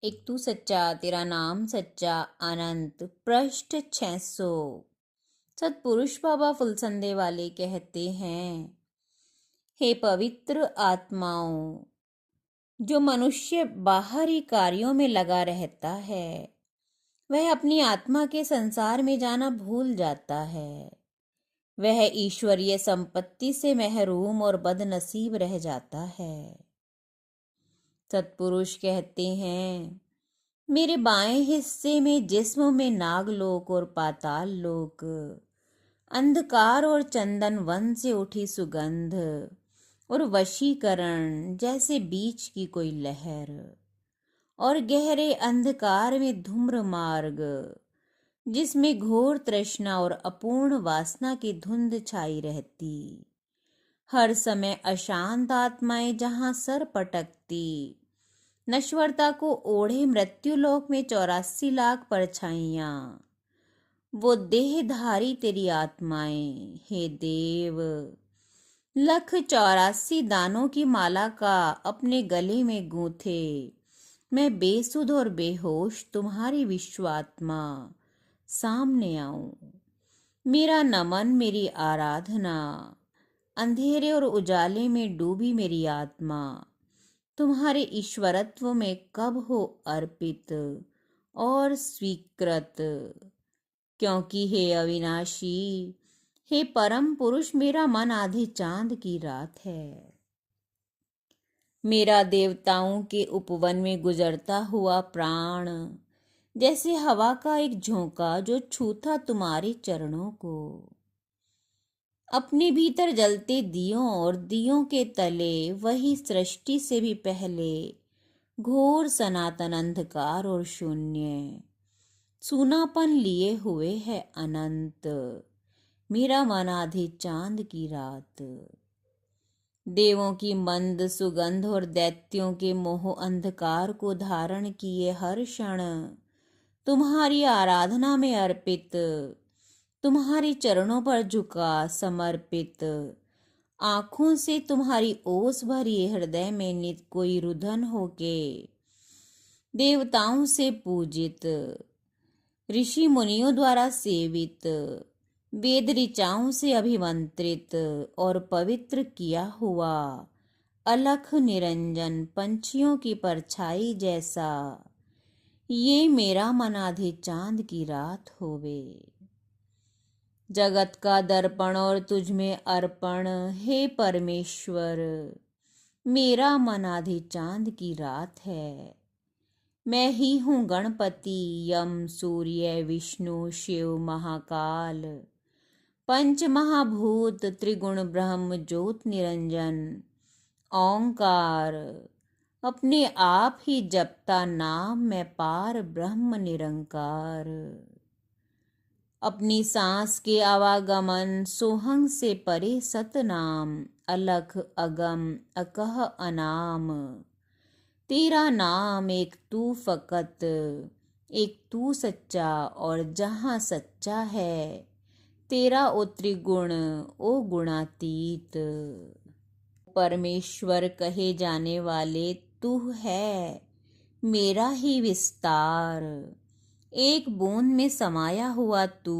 एक तू सच्चा तेरा नाम सच्चा अनंत पृष्ठ 600। सतपुरुष बाबा फुलसंदे वाले कहते हैं, हे पवित्र आत्माओं, जो मनुष्य बाहरी कार्यों में लगा रहता है वह अपनी आत्मा के संसार में जाना भूल जाता है। वह ईश्वरीय संपत्ति से महरूम और बदनसीब रह जाता है। सतपुरुष कहते हैं, मेरे बाएं हिस्से में जिस्म में नागलोक और पाताल लोक, अंधकार और चंदन वन से उठी सुगंध और वशीकरण जैसे बीच की कोई लहर, और गहरे अंधकार में धूम्र मार्ग जिसमें घोर तृष्णा और अपूर्ण वासना की धुंध छाई रहती। हर समय अशांत आत्माएं जहां सर पटकती, नश्वरता को ओढ़े मृत्युलोक में 84 लाख परछाइयां, वो देहधारी तेरी आत्माएं, हे देव, लख 84 दानों की माला का अपने गले में गूंथे मैं बेसुध और बेहोश तुम्हारी विश्वात्मा सामने आऊं। मेरा नमन, मेरी आराधना, अंधेरे और उजाले में डूबी मेरी आत्मा तुम्हारे ईश्वरत्व में कब हो अर्पित और स्वीकृत, क्योंकि हे अविनाशी, हे परम पुरुष, मेरा मन आधे चांद की रात है। मेरा देवताओं के उपवन में गुजरता हुआ प्राण जैसे हवा का एक झोंका जो छूता तुम्हारे चरणों को। अपने भीतर जलते दियों और दियों के तले वही सृष्टि से भी पहले घोर सनातन अंधकार और शून्य सूनापन लिए हुए है अनंत। मेरा मन आधे चांद की रात। देवों की मंद सुगंध और दैत्यों के मोह अंधकार को धारण किए हर क्षण तुम्हारी आराधना में अर्पित, तुम्हारे चरणों पर झुका समर्पित, आंखों से तुम्हारी ओस भरी हृदय में नित कोई रुदन होके देवताओं से पूजित, ऋषि मुनियों द्वारा सेवित, वेद ऋचाओं से अभिमंत्रित और पवित्र किया हुआ अलख निरंजन पंछियों की परछाई जैसा ये मेरा मन आधे चांद की रात होवे। जगत का दर्पण और तुझ में अर्पण, हे परमेश्वर, मेरा मन आधे चांद की रात है। मैं ही हूँ गणपति, यम, सूर्य, विष्णु, शिव, महाकाल, पंच महाभूत, त्रिगुण ब्रह्म, ज्योत निरंजन, ओंकार, अपने आप ही जपता नाम मैं पार ब्रह्म निरंकार। अपनी सांस के आवागमन सोहंग से परे सतनाम, अलख अगम अकह अनाम, तेरा नाम एक तू फकत, एक तू सच्चा, और जहाँ सच्चा है तेरा ओ त्रिगुण ओ गुणातीत। परमेश्वर कहे जाने वाले तू है मेरा ही विस्तार, एक बूंद में समाया हुआ तू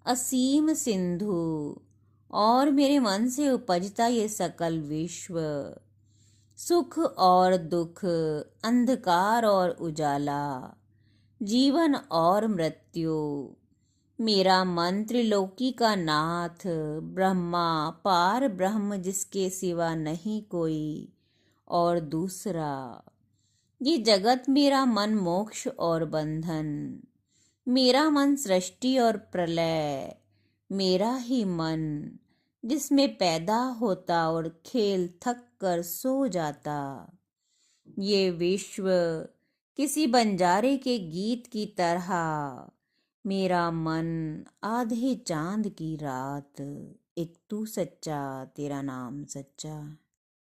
असीम सिंधु, और मेरे मन से उपजता ये सकल विश्व, सुख और दुख, अंधकार और उजाला, जीवन और मृत्यु। मेरा मन त्रिलोकी का नाथ, ब्रह्मा, पार ब्रह्म जिसके सिवा नहीं कोई और दूसरा। ये जगत मेरा मन मोक्ष और बंधन, मेरा मन सृष्टि और प्रलय, मेरा ही मन जिसमें पैदा होता और खेल थक कर सो जाता। ये विश्व किसी बंजारे के गीत की तरह, मेरा मन आधे चांद की रात। एक तू सच्चा तेरा नाम सच्चा।